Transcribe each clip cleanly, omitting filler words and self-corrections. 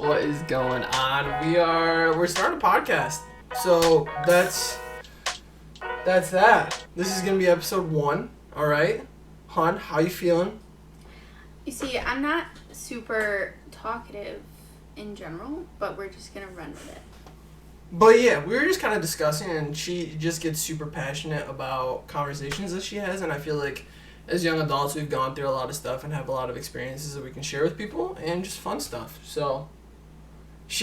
What is going on? We're starting a podcast. So that's that. This is gonna be episode 1. All right, hon, how you feeling? You see, I'm not super talkative in general, but we're just gonna run with it. But yeah, we were just kind of discussing, and she just gets super passionate about conversations that she has, and I feel like as young adults, we've gone through a lot of stuff and have a lot of experiences that we can share with people, and just fun stuff. So,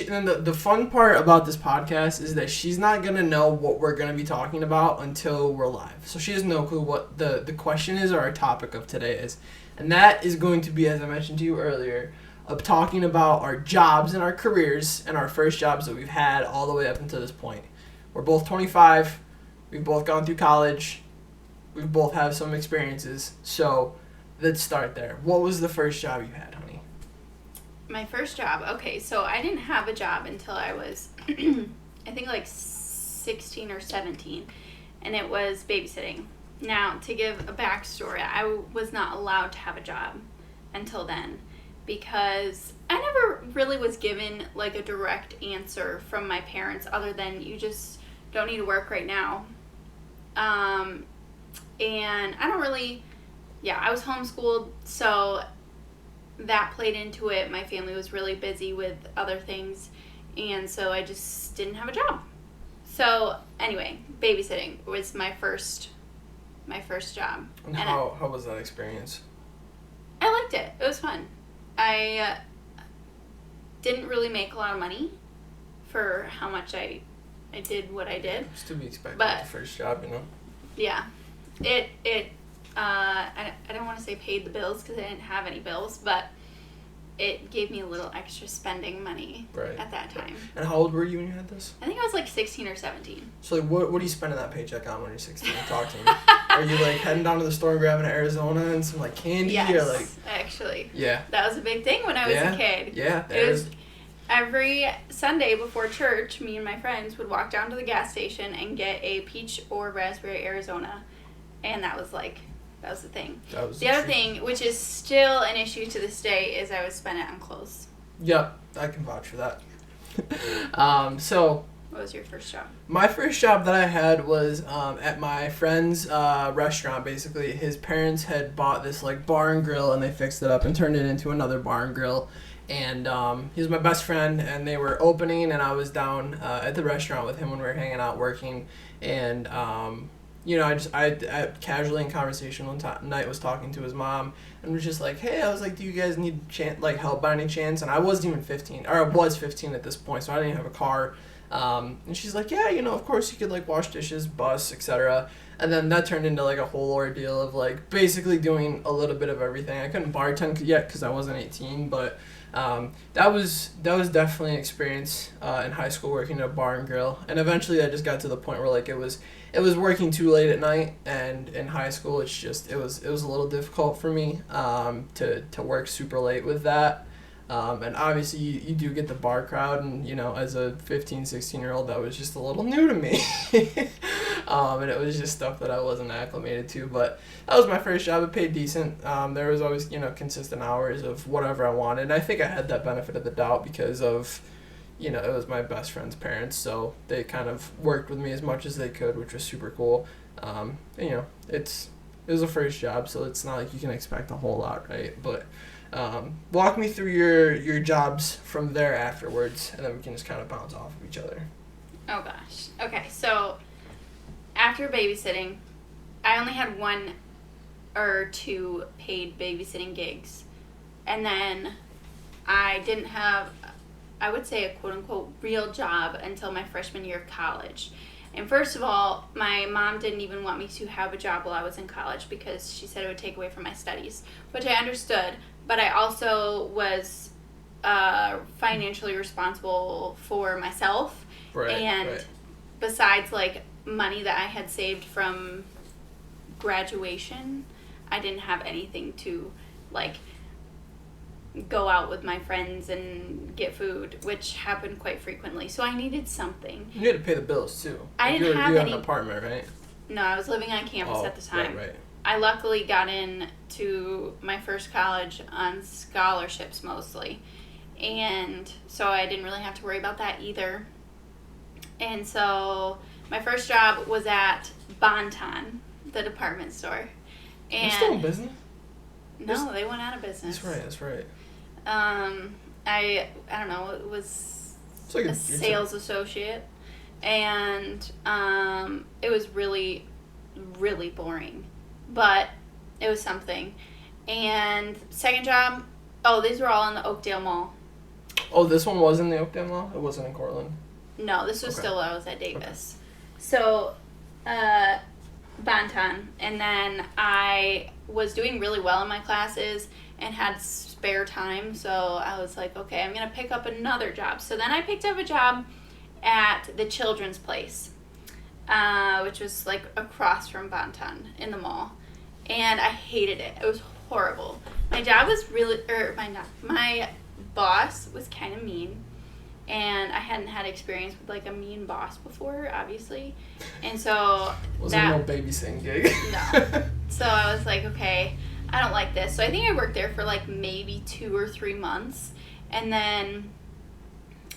and the fun part about this podcast is that she's not gonna know what we're gonna be talking about until we're live. So she has no clue what the question is or our topic of today is, and that is going to be, as I mentioned to you earlier, of talking about our jobs and our careers and our first jobs that we've had all the way up until this point. We're both 25. We've both gone through college. We both have some experiences. So let's start there. What was the first job you had, honey? My first job, okay, so I didn't have a job until I was, I think like 16 or 17, and it was babysitting. Now, to give a backstory, I was not allowed to have a job until then, because I never really was given like a direct answer from my parents other than you just don't need to work right now. And I don't really, I was homeschooled, so that played into it. My family was really busy with other things, and so I just didn't have a job. So anyway, babysitting was my first job. And how was that experience? I liked it. It was fun. I didn't really make a lot of money for how much I did what I did. It's to be expected but, the first job, you know? Yeah. I don't want to say paid the bills because I didn't have any bills, but it gave me a little extra spending money at that time. And how old were you when you had this? I think I was like 16 or 17. So like, what are you spending that paycheck on when you're 16? Talk to me. Are you like heading down to the store and grabbing an Arizona and some like candy? Yes, or like... actually. Yeah. That was a big thing when I was a kid. Yeah, it was every Sunday before church, me and my friends would walk down to the gas station and get a peach or raspberry Arizona. And that was the thing. The other thing, which is still an issue to this day, is I would spend it on clothes. Yep, I can vouch for that. So... What was your first job? My first job that I had was at my friend's restaurant, basically. His parents had bought this like bar and grill, and they fixed it up and turned it into another bar and grill. And he was my best friend, and they were opening, and I was down at the restaurant with him when we were hanging out working. And, I casually in conversation one night was talking to his mom, and was just like, hey, I was like, do you guys need help by any chance? And I wasn't even 15, or I was 15 at this point, so I didn't even have a car. And she's like, yeah, of course you could like wash dishes, bus, etc. And then that turned into like a whole ordeal of like basically doing a little bit of everything. I couldn't bartend yet because I wasn't 18, but that was definitely an experience in high school working at a bar and grill. And eventually I just got to the point where like it was working too late at night, and in high school it was a little difficult for me to work super late with that. And obviously you do get the bar crowd, and as a 15, 16-year-old, that was just a little new to me. And it was just stuff that I wasn't acclimated to, but that was my first job. It paid decent. There was always consistent hours of whatever I wanted, and I think I had that benefit of the doubt because of it was my best friend's parents, so they kind of worked with me as much as they could, which was super cool. And, it was a first job, so it's not like you can expect a whole lot, right? But walk me through your jobs from there afterwards, and then we can just kind of bounce off of each other. Oh gosh. Okay, so after babysitting, I only had 1 or 2 paid babysitting gigs, and then I didn't have, I would say, a quote-unquote real job until my freshman year of college. And first of all, my mom didn't even want me to have a job while I was in college because she said it would take away from my studies, which I understood. But I also was financially responsible for myself. Right. Besides, like, money that I had saved from graduation, I didn't have anything to, like, go out with my friends and get food, which happened quite frequently. So I needed something. You had to pay the bills, too. I didn't have You had an apartment, right? No, I was living on campus at the time. Right. I luckily got in to my first college on scholarships mostly. And so I didn't really have to worry about that either. And so my first job was at Bonton, the department store. And They're still in business? No, they went out of business. That's right. I don't know, it was like a sales associate. And it was really, really boring. But it was something. And second job, these were all in the Oakdale Mall. Oh, this one was in the Oakdale Mall? It wasn't in Cortland? No, this was still when I was at Davis. Okay. So, Bonton. And then I was doing really well in my classes and had spare time. So I was like, okay, I'm going to pick up another job. So then I picked up a job at the Children's Place, which was like across from Bonton in the mall. And I hated it. It was horrible. My job was really, my boss was kind of mean, and I hadn't had experience with like a mean boss before, obviously, and so wasn't no babysitting gig. No. So I was like, okay, I don't like this. So I think I worked there for like maybe 2 or 3 months, and then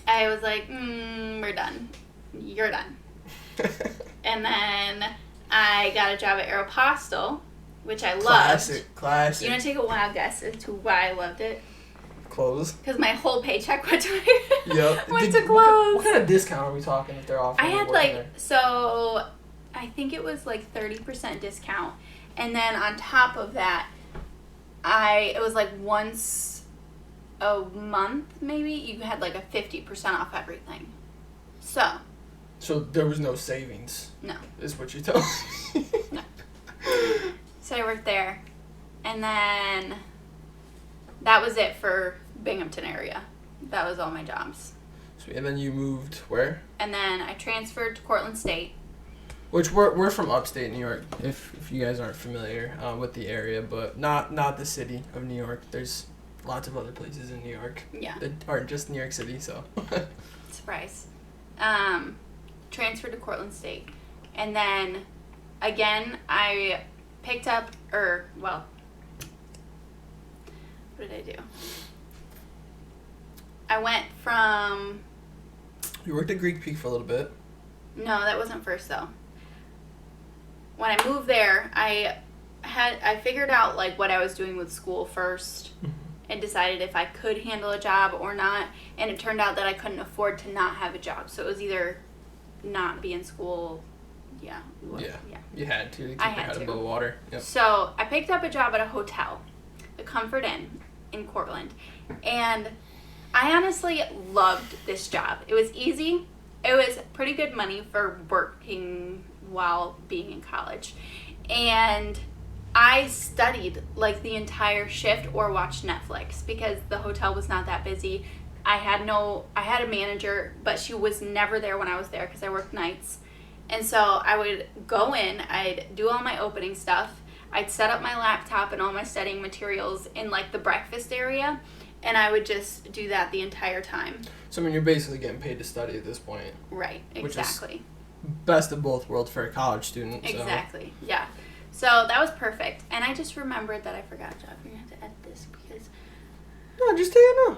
I was like, we're done. You're done. And then I got a job at Aeropostale, which I loved. Classic. You want to take a wild guess as to why I loved it? Clothes. Because my whole paycheck went to Yep. went to clothes. What kind of discount are we talking if they're offering? I had so I think it was like 30% discount, and then on top of that, it was like once a month maybe you had like a 50% off everything. So there was no savings. No. Is what you're telling me. No. So I worked there, and then that was it for Binghamton area. That was all my jobs. And then you moved where? And then I transferred to Cortland State. Which we're from upstate New York, if you guys aren't familiar with the area, but not the city of New York. There's lots of other places in New York that aren't just New York City, so. Surprise. Transferred to Cortland State. And then, again, I picked up, what did I do? I went from... You worked at Greek Peak for a little bit. No, that wasn't first, though. When I moved there, I figured out, like, what I was doing with school first and decided if I could handle a job or not. And it turned out that I couldn't afford to not have a job. So it was either not be in school... Yeah. You had to keep your head above water. Yep. So I picked up a job at a hotel, the Comfort Inn in Cortland, and I honestly loved this job. It was easy. It was pretty good money for working while being in college, and I studied like the entire shift or watched Netflix because the hotel was not that busy. I had a manager, but she was never there when I was there because I worked nights. And so I would go in, I'd do all my opening stuff, I'd set up my laptop and all my studying materials in like the breakfast area, and I would just do that the entire time. So I mean, you're basically getting paid to study at this point. Right, exactly. Which is best of both worlds for a college student. So. Exactly, yeah. So that was perfect. And I just remembered that I forgot a job. You're going to have to edit this because... No, just tell you now.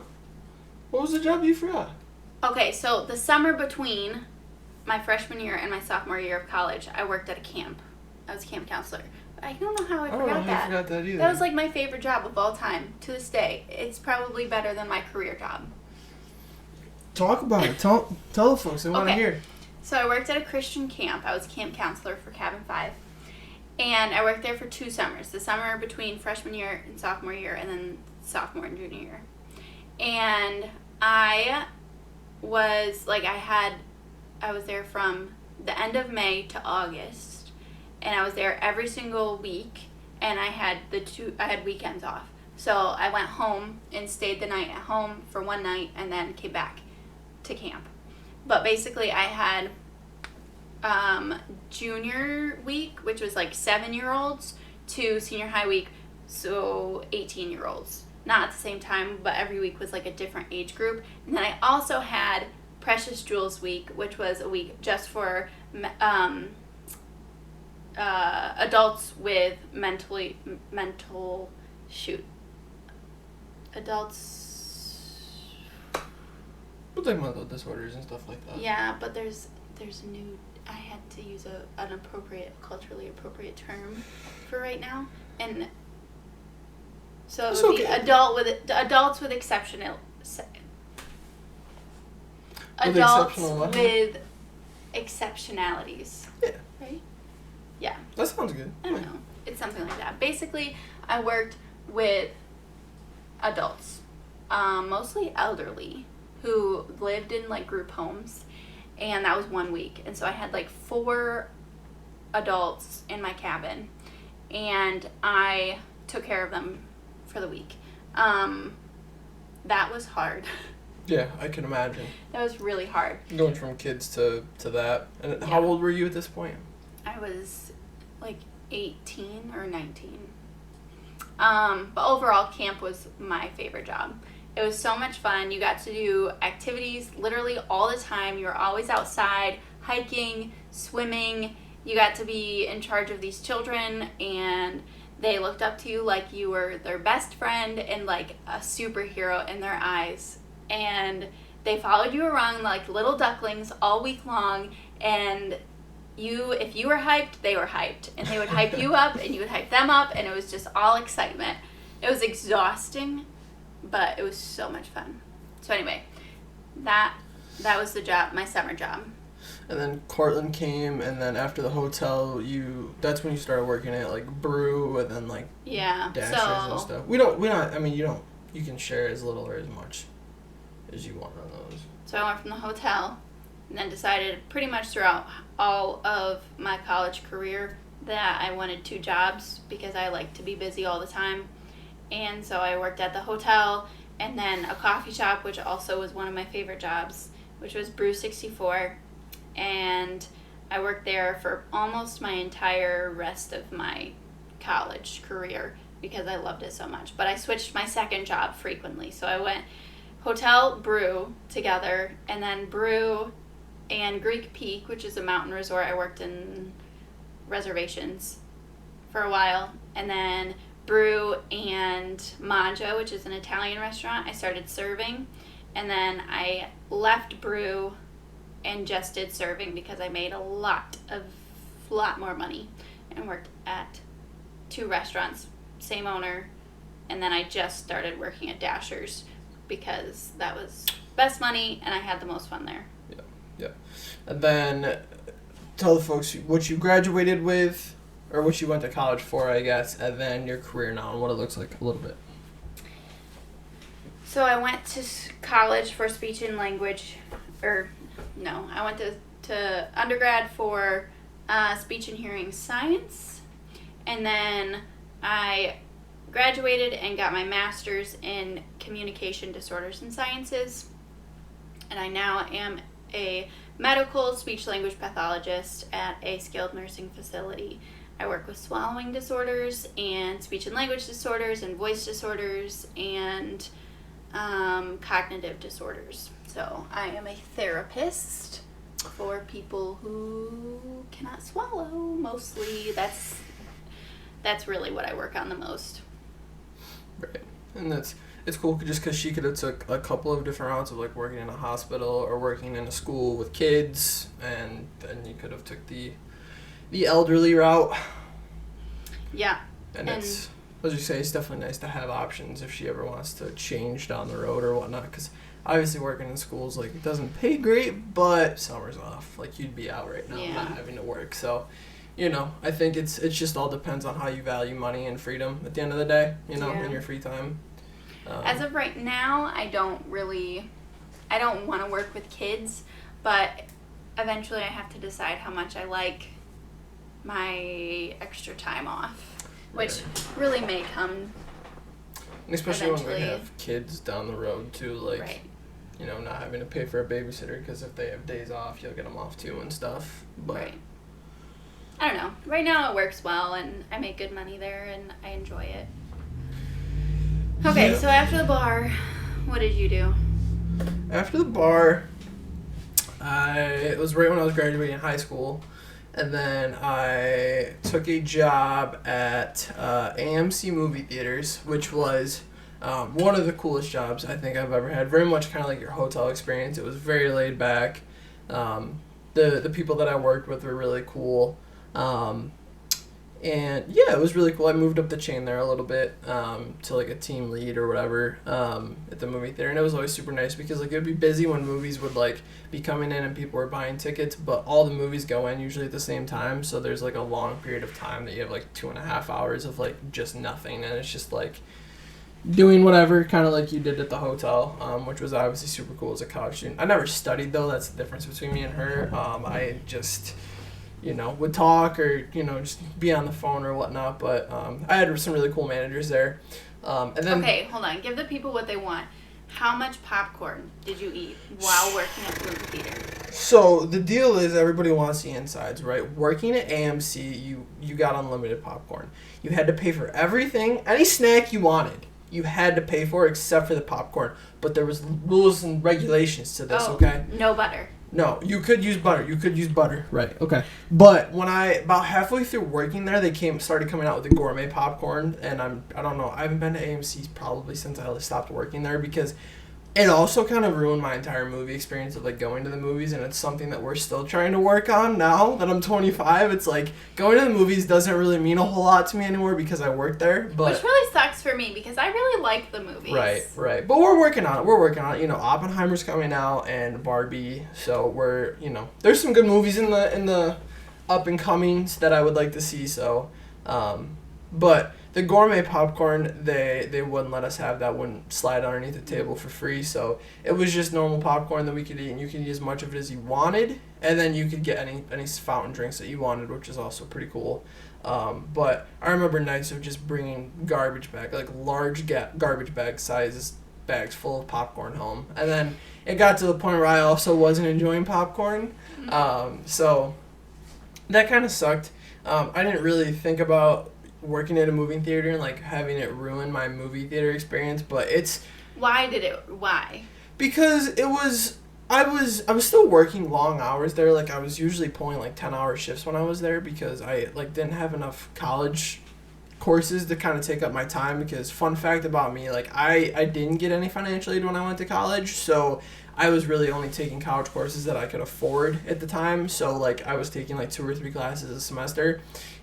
What was the job you forgot? Okay, so the summer between my freshman year and my sophomore year of college, I worked at a camp. I was a camp counselor. I don't know how I forgot that. I forgot that either. That was like my favorite job of all time to this day. It's probably better than my career job. Talk about it. Tell the folks. They want to hear. So I worked at a Christian camp. I was a camp counselor for Cabin 5. And I worked there for 2 summers. The summer between freshman year and sophomore year, and then sophomore and junior year. And I was there from the end of May to August, and I was there every single week, and I had weekends off. So I went home and stayed the night at home for one night and then came back to camp. But basically I had junior week, which was like 7-year-olds, to senior high week, so 18-year-olds. Not at the same time, but every week was like a different age group. And then I also had Precious Jewels Week, which was a week just for adults with adults With like mental disorders and stuff like that. Yeah, but there's a new. I had to use an appropriate, culturally appropriate term for right now, and so it would be adults with exceptional. Adults with exceptionalities. Yeah. Right? Yeah. That sounds good. I don't know. It's something like that. Basically, I worked with adults, mostly elderly, who lived in like group homes, and that was 1 week. And so I had like 4 adults in my cabin, and I took care of them for the week. That was hard. Yeah, I can imagine. That was really hard. Going from kids to that. And how old were you at this point? I was like 18 or 19. But overall, camp was my favorite job. It was so much fun. You got to do activities literally all the time. You were always outside, hiking, swimming. You got to be in charge of these children, and they looked up to you like you were their best friend and like a superhero in their eyes. And they followed you around like little ducklings all week long, and if you were hyped, they were hyped, and they would hype you up and you would hype them up, and it was just all excitement. It was exhausting, but it was so much fun. So anyway, that was the job, my summer job. And then Cortland came, and then after the hotel, that's when you started working at like Brew, and then like Dashers and stuff. You can share as little or as much as you want on those. So I went from the hotel, and then decided pretty much throughout all of my college career that I wanted 2 jobs because I like to be busy all the time. And so I worked at the hotel and then a coffee shop, which also was one of my favorite jobs, which was Brew 64. And I worked there for almost my entire rest of my college career because I loved it so much. But I switched my second job frequently. So I went hotel, Brew together, and then Brew and Greek Peak, which is a mountain resort. I worked in reservations for a while. And then Brew and Mangia, which is an Italian restaurant, I started serving. And then I left Brew and just did serving because I made a lot more money and worked at 2 restaurants, same owner. And then I just started working at Dashers because that was best money and I had the most fun there. Yeah. And then tell the folks what you graduated with, or what you went to college for, I guess, and then your career now and what it looks like a little bit. So I went to college for speech and language, I went to undergrad for speech and hearing science, and then I graduated and got my master's in communication disorders and sciences, and I now am a medical speech-language pathologist at a skilled nursing facility. I work with swallowing disorders and speech and language disorders and voice disorders and cognitive disorders. So I am a therapist for people who cannot swallow. Mostly that's really what I work on the most. Right. And it's cool just because she could have took a couple of different routes of like working in a hospital or working in a school with kids, and then you could have took the elderly route. Yeah. And it's, as you say, it's definitely nice to have options if she ever wants to change down the road or whatnot, because obviously working in schools, like, it doesn't pay great, but summer's off. Like, you'd be out right now not having to work. So, I think it's just all depends on how you value money and freedom at the end of the day, in your free time. As of right now, I don't want to work with kids, but eventually I have to decide how much I like my extra time off, which really may come. And especially when we have kids down the road too, like, not having to pay for a babysitter, because if they have days off, you'll get them off too and stuff. But I don't know. Right now it works well, and I make good money there, and I enjoy it. Okay, so after the bar, what did you do? After the bar, it was right when I was graduating high school, and then I took a job at AMC Movie Theaters, which was One of the coolest jobs I think I've ever had. Very much kind of like your hotel experience. It was very laid back. The people that I worked with were really cool. And yeah, it was really cool. I moved up the chain there a little bit to like a team lead or whatever at the movie theater, and it was always super nice because like it would be busy when movies would like be coming in and people were buying tickets, but all the movies go in usually at the same time, so there's like a long period of time that you have like 2.5 hours of like just nothing, and it's just like doing whatever, kind of like you did at the hotel, which was obviously super cool as a college student. I never studied though. That's the difference between me and her. I just would talk or, just be on the phone or whatnot. But I had some really cool managers there. And then, okay, hold on. Give the people what they want. How much popcorn did you eat while working at the movie theater? So the deal is everybody wants the insides, right? Working at AMC, you got unlimited popcorn. You had to pay for everything, any snack you wanted. You had to pay for it except for the popcorn. But there was rules and regulations to this, okay? No butter. No, you could use butter. Right, okay. But when about halfway through working there, they started coming out with the gourmet popcorn, and I don't know, I haven't been to AMC probably since I stopped working there because it also kind of ruined my entire movie experience of like going to the movies, and it's something that we're still trying to work on now that I'm 25. It's like going to the movies doesn't really mean a whole lot to me anymore because I work there. But which really sucks for me because I really like the movies. Right. But we're working on it. Oppenheimer's coming out and Barbie, so we're there's some good movies in the up and comings that I would like to see. So, but the gourmet popcorn, they wouldn't let us have that, wouldn't slide underneath the table for free. So it was just normal popcorn that we could eat, and you could eat as much of it as you wanted, and then you could get any fountain drinks that you wanted, which is also pretty cool. But I remember nights of just bringing garbage bag, like large garbage bag sizes bags full of popcorn home, and then it got to the point where I also wasn't enjoying popcorn, so that kind of sucked. I didn't really think about working at a movie theater and like having it ruin my movie theater experience, but why? Because I was still working long hours there. Like I was usually pulling like 10-hour shifts when I was there because I like didn't have enough college courses to kind of take up my time. Because fun fact about me, like I didn't get any financial aid when I went to college, so I was really only taking college courses that I could afford at the time. So like I was taking like 2 or 3 classes a semester.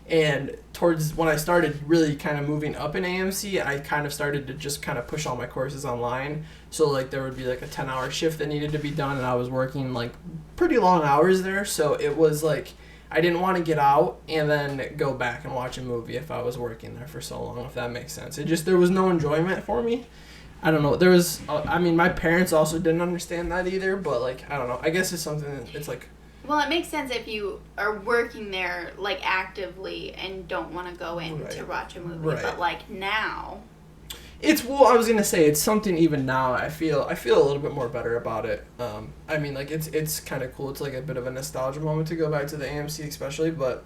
And towards when I started really kind of moving up in AMC, I kind of started to just kind of push all my courses online. So like there would be like a 10-hour shift that needed to be done, and I was working like pretty long hours there. So it was like I didn't want to get out and then go back and watch a movie if I was working there for so long, if that makes sense. There was no enjoyment for me. I don't know. There was, my parents also didn't understand that either, but like, I don't know. I guess it's something that it's like. Well, it makes sense if you are working there, like, actively and don't want to go in to watch a movie. Right. But, like, now. I was going to say, it's something even now I feel a little bit more better about it. It's kind of cool. It's, like, a bit of a nostalgia moment to go back to the AMC especially, but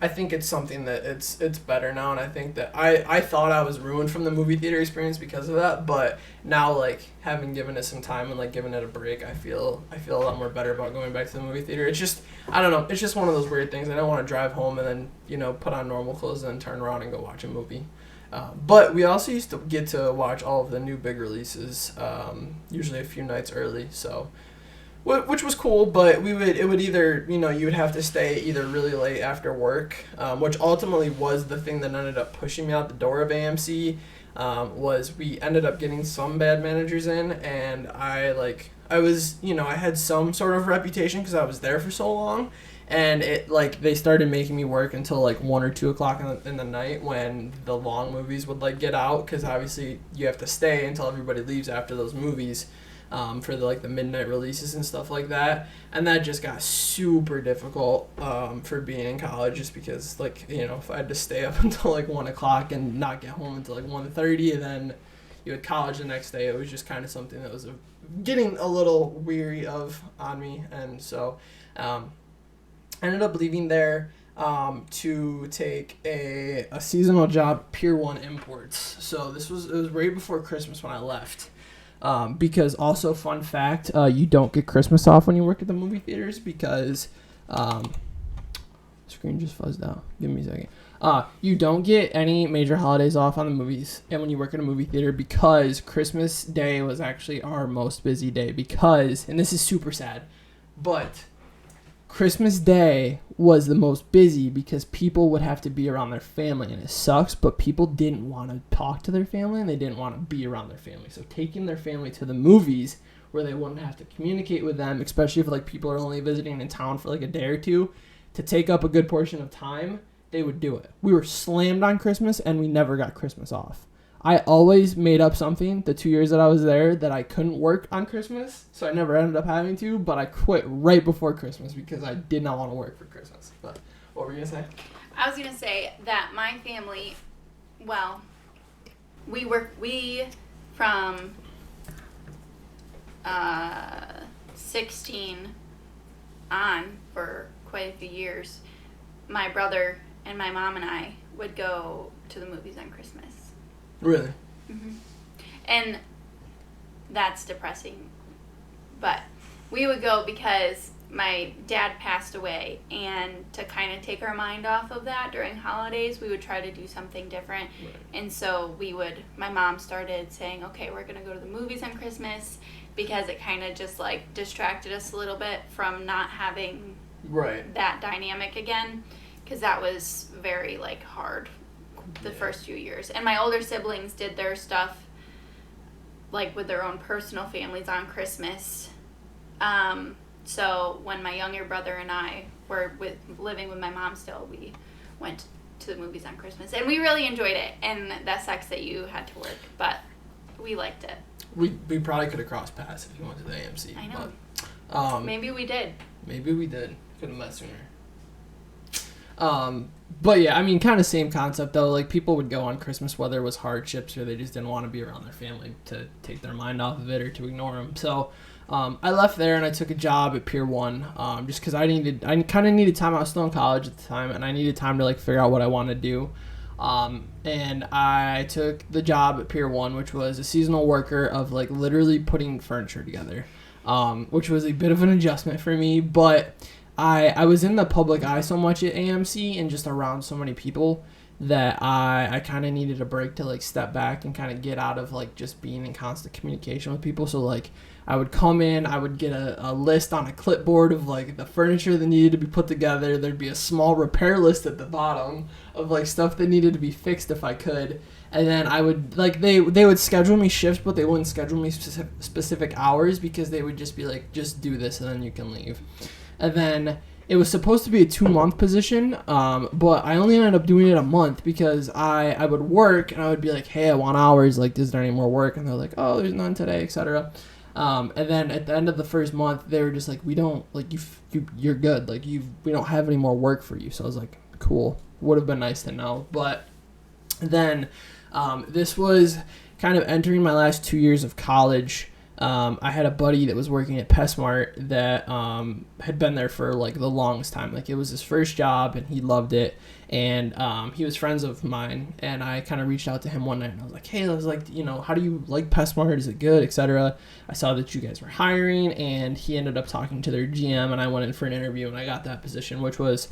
I think it's something that it's better now, and I think that I thought I was ruined from the movie theater experience because of that, but now, like, having given it some time and, like, giving it a break, I feel a lot more better about going back to the movie theater. It's just, I don't know, it's just one of those weird things. I don't want to drive home and then, put on normal clothes and then turn around and go watch a movie. But we also used to get to watch all of the new big releases, usually a few nights early, so. Which was cool, but it would either, you would have to stay either really late after work, which ultimately was the thing that ended up pushing me out the door of AMC, was we ended up getting some bad managers in, and I had some sort of reputation because I was there for so long, and they started making me work until like 1 or 2 o'clock in the night when the long movies would like get out, because obviously you have to stay until everybody leaves after those movies. For the midnight releases and stuff like that, and that just got super difficult for being in college, just because if I had to stay up until like 1 o'clock and not get home until like 1:30, and then you had college the next day, it was just kind of something that was getting a little weary of on me, and so I ended up leaving there to take a seasonal job, Pier 1 Imports. So it was right before Christmas when I left. Because also, fun fact, you don't get Christmas off when you work at the movie theaters because, screen just fuzzed out. Give me a second. You don't get any major holidays off on the movies and when you work in a movie theater because Christmas Day was actually our most busy day because, and this is super sad, but Christmas Day was the most busy because people would have to be around their family, and it sucks, but people didn't want to talk to their family and they didn't want to be around their family. So taking their family to the movies where they wouldn't have to communicate with them, especially if like people are only visiting in town for like a day or two, to take up a good portion of time, they would do it. We were slammed on Christmas and we never got Christmas off. I always made up something the 2 years that I was there that I couldn't work on Christmas, so I never ended up having to, but I quit right before Christmas because I did not want to work for Christmas. But what were you going to say? I was going to say that my family, well, we from 16 on for quite a few years, my brother and my mom and I would go to the movies on Christmas. Really? Mm-hmm. And that's depressing. But we would go because my dad passed away, and to kind of take our mind off of that during holidays, we would try to do something different. Right. And so my mom started saying, okay, we're going to go to the movies on Christmas, because it kind of just like distracted us a little bit from not having that dynamic again, because that was very like hard the first few years. And my older siblings did their stuff like with their own personal families on Christmas. So when my younger brother and I were living with my mom still, we went to the movies on Christmas, and we really enjoyed it. And that sucks that you had to work, but we liked it. We probably could have crossed paths if you went to the AMC. I know. But, maybe we did. Maybe we did. Could have met sooner. But yeah, I mean, kind of same concept though. Like people would go on Christmas whether it was hardships or they just didn't want to be around their family to take their mind off of it or to ignore them. So I left there and I took a job at Pier 1 just because I kind of needed time. I was still in college at the time and I needed time to like figure out what I wanted to do. And I took the job at Pier 1, which was a seasonal worker of like literally putting furniture together, which was a bit of an adjustment for me, but I was in the public eye so much at AMC and just around so many people that I kind of needed a break to like step back and kind of get out of like just being in constant communication with people. So like I would come in, I would get a list on a clipboard of like the furniture that needed to be put together. There'd be a small repair list at the bottom of like stuff that needed to be fixed if I could. And then I would like they would schedule me shifts, but they wouldn't schedule me specific hours because they would just be like, just do this and then you can leave. And then it was supposed to be a 2-month position, but I only ended up doing it a month because I would work and I would be like, hey, I want hours. Like, is there any more work? And they're like, oh, there's none today, etc. And then at the end of the first month, they were just like, we don't, like, you're good. Like, we don't have any more work for you. So I was like, cool. Would have been nice to know. But then this was kind of entering my last 2 years of college. I had a buddy that was working at PetSmart that had been there for like the longest time. Like it was his first job and he loved it. And he was friends of mine. And I kind of reached out to him one night and I was like, hey, I was like, you know, how do you like PetSmart? Is it good, etc. I saw that you guys were hiring, and he ended up talking to their GM, and I went in for an interview and I got that position, which was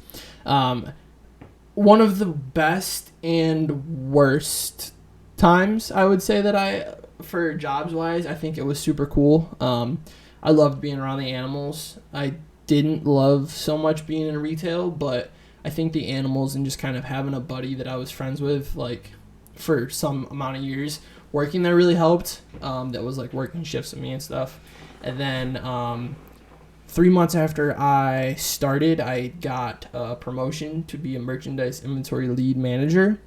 one of the best and worst times I would say that for jobs wise. I think it was super cool. I loved being around the animals. I didn't love so much being in retail, but I think the animals and just kind of having a buddy that I was friends with like for some amount of years working there really helped. That was like working shifts with me and stuff. And then 3 months after I started, I got a promotion to be a merchandise inventory lead manager,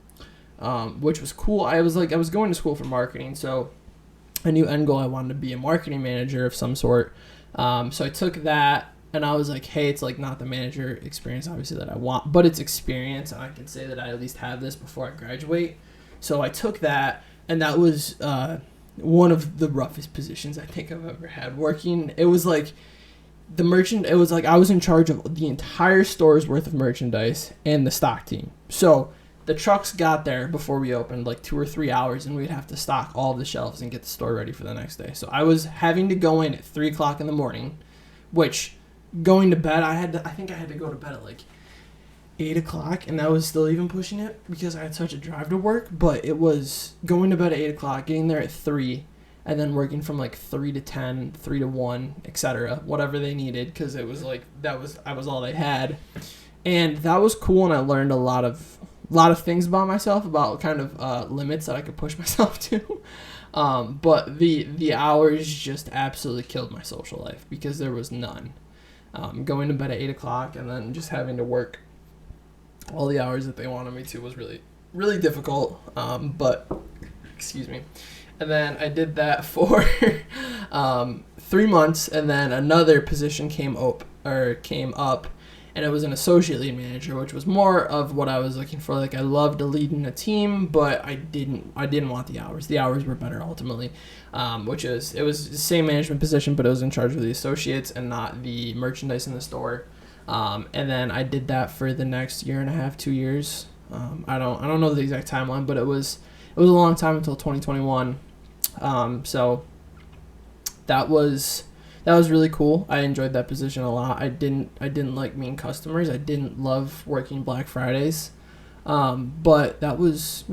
which was cool. I was going to school for marketing, so I knew end goal I wanted to be a marketing manager of some sort. So I took that and I was like, hey, it's like not the manager experience obviously that I want, but it's experience, and I can say that I at least have this before I graduate. So I took that, and that was one of the roughest positions I think I've ever had working. It was like it was like I was in charge of the entire store's worth of merchandise and the stock team. So the trucks got there before we opened, like 2 or 3 hours, and we'd have to stock all of the shelves and get the store ready for the next day. So I was having to go in at 3 o'clock in the morning, which going to bed, I think I had to go to bed at like 8 o'clock, and I was still even pushing it because I had such a drive to work. But it was going to bed at 8 o'clock, getting there at 3, and then working from like 3 to 10, 3 to 1, etc. Whatever they needed, because it was like I was all they had, and that was cool. And I learned a lot of things about myself, about kind of limits that I could push myself to. But the hours just absolutely killed my social life because there was none. Going to bed at 8 o'clock and then just having to work all the hours that they wanted me to was really, really difficult. But, excuse me. And then I did that for 3 months, and then another position came up, and it was an associate lead manager, which was more of what I was looking for. Like, I loved leading a team, but I didn't want the hours. The hours were better ultimately, it was the same management position, but it was in charge of the associates and not the merchandise in the store. And then I did that for the next year and a half, 2 years. I don't know the exact timeline, but it was a long time until 2021. So that was really cool. I enjoyed that position a lot. I didn't like meeting customers. I didn't love working Black Fridays. But that was,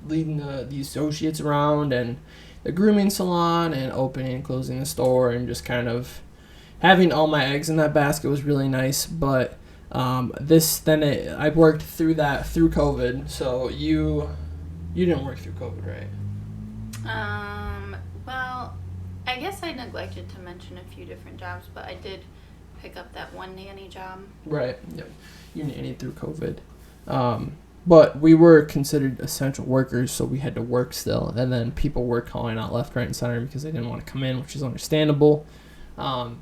leading the associates around and the grooming salon and opening and closing the store, and just kind of having all my eggs in that basket was really nice. But I worked through COVID. So you didn't work through COVID, right? Well, I guess I neglected to mention a few different jobs, but I did pick up that one nanny job. Right. Yep. You nannied through COVID. But we were considered essential workers, so we had to work still. And then people were calling out left, right, and center because they didn't want to come in, which is understandable. And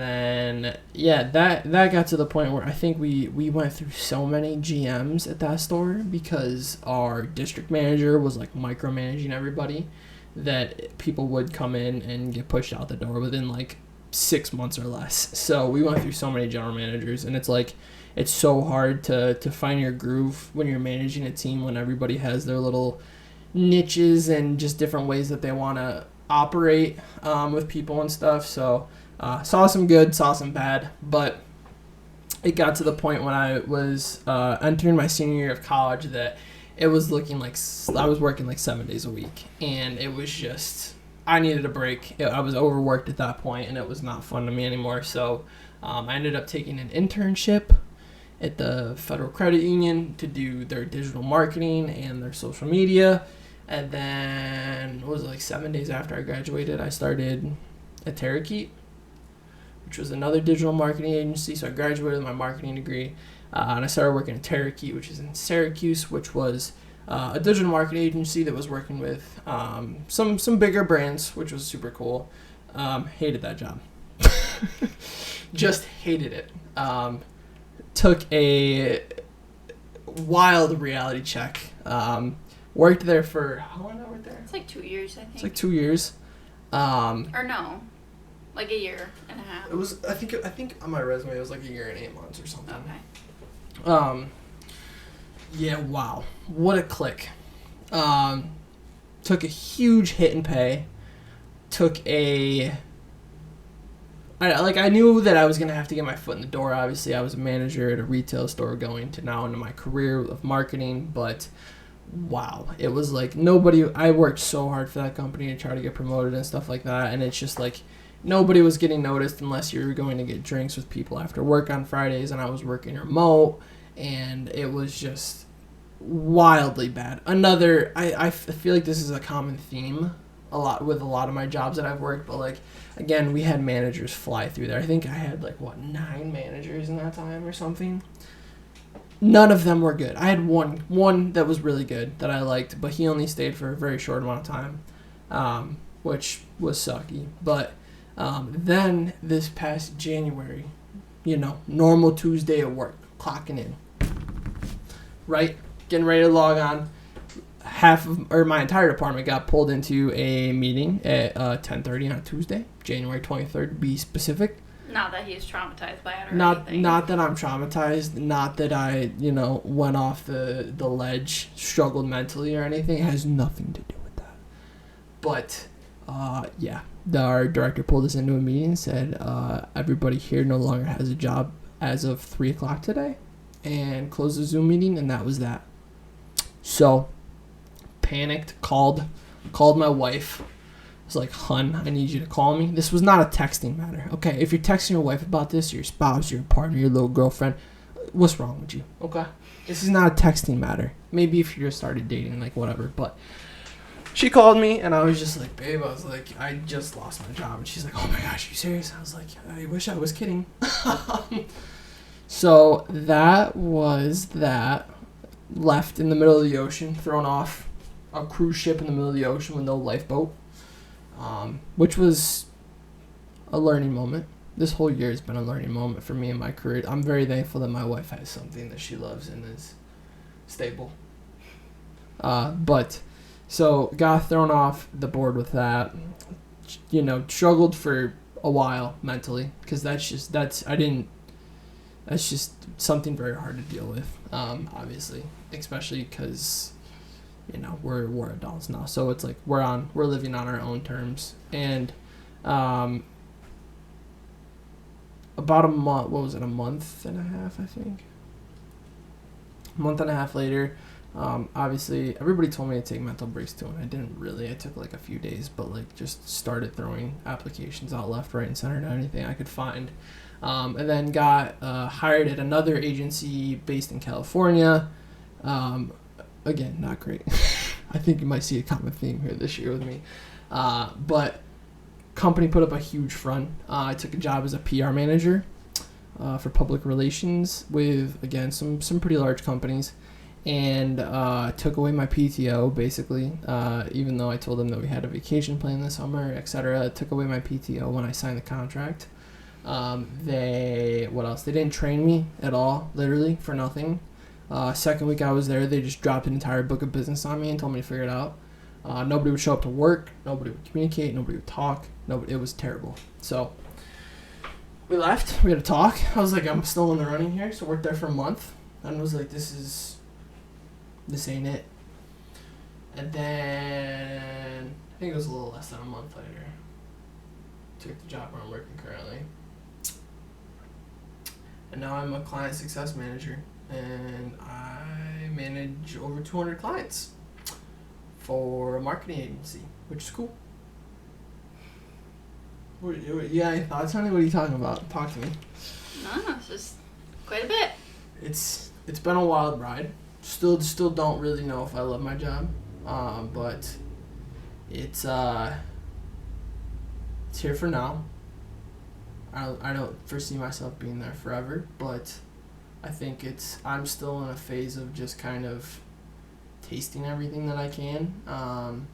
then, that got to the point where I think we went through so many GMs at that store because our district manager was like micromanaging everybody, that people would come in and get pushed out the door within like 6 months or less. So we went through so many general managers, and it's like, it's so hard to find your groove when you're managing a team, when everybody has their little niches and just different ways that they want to operate with people and stuff. So saw some good, saw some bad, but it got to the point when I was entering my senior year of college that it was looking like I was working like 7 days a week, and it was just, I needed a break. I was overworked at that point, and it was not fun to me anymore. So I ended up taking an internship at the Federal Credit Union to do their digital marketing and their social media. And then it was like 7 days after I graduated, I started at Terrakeet, which was another digital marketing agency. So I graduated with my marketing degree, and I started working at Terrakeet, which is in Syracuse, which was a digital marketing agency that was working with some bigger brands, which was super cool. Hated that job. Just hated it. Took a wild reality check. Worked there for, how long did I work there? It's like 2 years, I think. It's like 2 years. Or no, like a year and a half. It was, I think on my resume it was like a year and 8 months or something. Okay. Yeah, wow. What a click. Took a huge hit in pay. I knew that I was going to have to get my foot in the door. Obviously, I was a manager at a retail store going to now into my career of marketing, but wow, it was like I worked so hard for that company to try to get promoted and stuff like that, and it's just like nobody was getting noticed unless you were going to get drinks with people after work on Fridays, and I was working remote, and it was just wildly bad. I feel like this is a common theme a lot of my jobs that I've worked, but like, again, we had managers fly through there. I think I had 9 managers in that time or something. None of them were good. I had one that was really good that I liked, but he only stayed for a very short amount of time, which was sucky. But then this past January, normal Tuesday at work, clocking in, right, getting ready to log on. My entire department got pulled into a meeting at 10:30 on Tuesday, January 23rd, to be specific. Not that he's traumatized by it or anything. Not that I'm traumatized. Not that I, went off the ledge, struggled mentally or anything. It has nothing to do with that. But, our director pulled us into a meeting and said, everybody here no longer has a job as of 3 o'clock today. and closed the Zoom meeting, and that was that. So, panicked, called my wife. I was like, hun, I need you to call me. This was not a texting matter. Okay, if you're texting your wife about this, your spouse, your partner, your little girlfriend, what's wrong with you? Okay? This is not a texting matter. Maybe if you just started dating, like, whatever. But she called me, and I was just like, babe, I was like, I just lost my job. And she's like, oh my gosh, are you serious? I was like, I wish I was kidding. So that was that. Left in the middle of the ocean, thrown off a cruise ship in the middle of the ocean with no lifeboat, which was a learning moment. This whole year has been a learning moment for me in my career. I'm very thankful that my wife has something that she loves and is stable. But so got thrown off the board with that. You know, struggled for a while mentally because that's just something very hard to deal with. Obviously, especially because you know we're adults now, so it's like we're living on our own terms. And about a month, a month and a half, I think. A month and a half later, obviously everybody told me to take mental breaks too, and I didn't really. I took like a few days, but like just started throwing applications out left, right, and center to anything I could find. And then got hired at another agency based in California. Again, not great. I think you might see a common theme here this year with me. But company put up a huge front. I took a job as a PR manager for public relations with, again, some pretty large companies. And took away my PTO, basically, even though I told them that we had a vacation plan this summer, etc. Took away my PTO when I signed the contract. What else? They didn't train me at all, literally, for nothing. Second week I was there, they just dropped an entire book of business on me and told me to figure it out. Nobody would show up to work. Nobody would communicate. Nobody would talk. It was terrible. So we left. We had a talk. I was like, I'm still in the running here. So worked there for a month. And was like, this ain't it. And then I think it was a little less than a month later. Took the job where I'm working currently. And now I'm a client success manager. And I manage over 200 clients for a marketing agency, which is cool. You got any thoughts on it? What are you talking about? Talk to me. No, it's just quite a bit. It's been a wild ride. Still don't really know if I love my job, but it's here for now. I don't foresee myself being there forever, but I think I'm still in a phase of just kind of tasting everything that I can.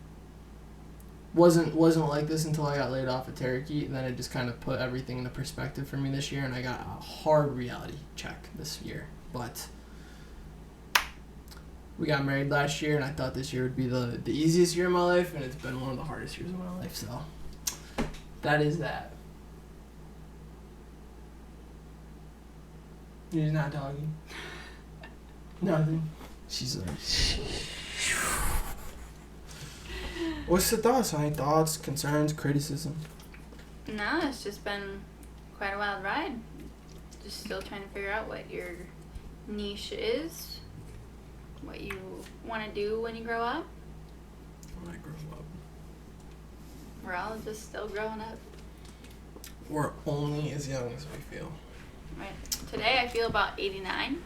Wasn't like this until I got laid off at Cherokee, and then it just kind of put everything into perspective for me this year, and I got a hard reality check this year. But we got married last year, and I thought this year would be the easiest year of my life, and it's been one of the hardest years of my life, so that is that. You're not talking? Nothing. She's like... What's the thoughts? Any thoughts, concerns, criticism? No, it's just been quite a wild ride. Just still trying to figure out what your niche is, what you want to do when you grow up. When I grow up. We're all just still growing up. We're only as young as we feel. Right. Today I feel about 89.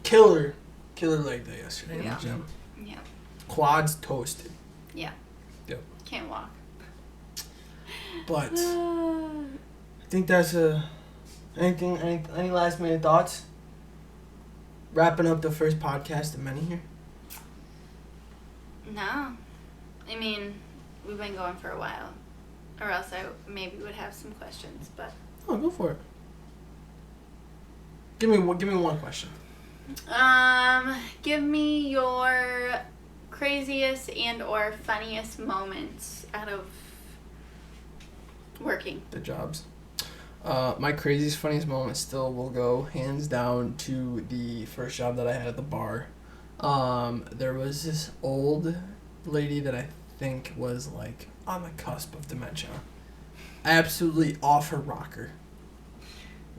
Killer leg day yesterday in the gym. Yeah. Quads toasted. Yeah. Yep. Can't walk. But I think that's any last minute thoughts? Wrapping up the first podcast of many here. No. I mean, we've been going for a while. Or else I maybe would have some questions, but... Oh, go for it. Give me one question. Give me your craziest and or funniest moments out of working. The jobs. My craziest, funniest moment still will go hands down to the first job that I had at the bar. There was this old lady that I think was like on the cusp of dementia. Absolutely off her rocker.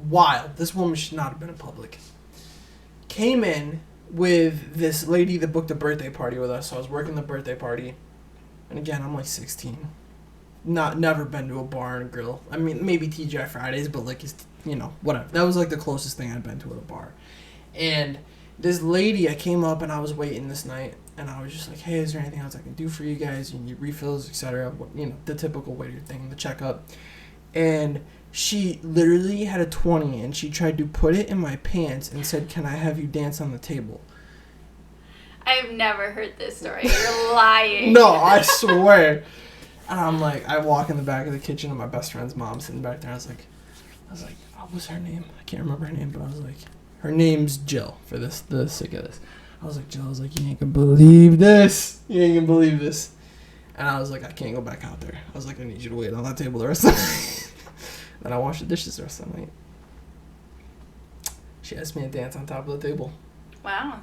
Wild. This woman should not have been in public. came in with this lady that booked a birthday party with us. So I was working the birthday party. And again, I'm like 16. Never been to a bar and grill. I mean, maybe TGI Fridays, but like, it's, whatever. That was like the closest thing I'd been to at a bar. And this lady, I came up and I was waiting this night. And I was just like, hey, is there anything else I can do for you guys? You need refills, etc. The typical waiter thing, the checkup. And she literally had a 20 and she tried to put it in my pants and said, can I have you dance on the table? I've never heard this story. You're lying. No, I swear. And I'm like, I walk in the back of the kitchen and my best friend's mom sitting back there. I was like, what was her name? I can't remember her name, but I was like, her name's Jill for the sake of this. I was like, Jill, I was like, you ain't gonna believe this. You ain't gonna believe this. And I was like, I can't go back out there. I was like, I need you to wait on that table the rest of the night. Then I washed the dishes the rest of the night. She asked me to dance on top of the table. Wow.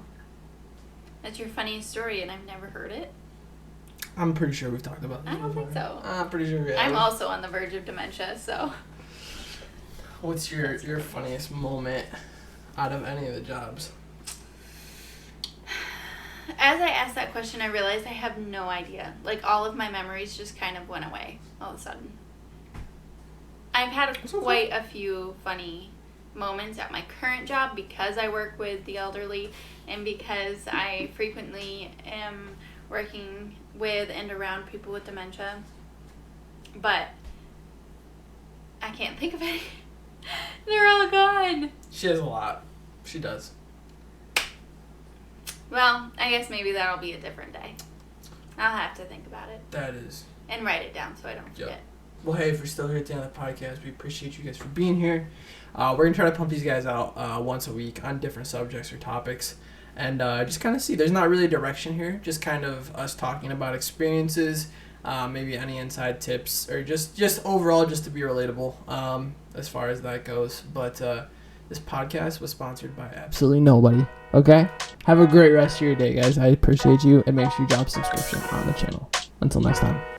That's your funniest story, and I've never heard it. I'm pretty sure we've talked about this I don't before. think so. I'm pretty sure we have. I'm also on the verge of dementia, so. What's your funniest moment out of any of the jobs? As I asked that question, I realized I have no idea. Like, all of my memories just kind of went away all of a sudden. I've had quite a few funny moments at my current job because I work with the elderly and because I frequently am working with and around people with dementia. But I can't think of any. They're all gone. She has a lot. She does. Well, I guess maybe that'll be a different day. I'll have to think about it. That is. And write it down so I don't forget. Yep. Well, hey, if you're still here at the end of the podcast, we appreciate you guys for being here. We're going to try to pump these guys out once a week on different subjects or topics. And just kind of see. There's not really a direction here. Just kind of us talking about experiences, maybe any inside tips, or just overall just to be relatable as far as that goes. But this podcast was sponsored by absolutely nobody. Okay? Have a great rest of your day, guys. I appreciate you. And make sure you drop a subscription on the channel. Until next time.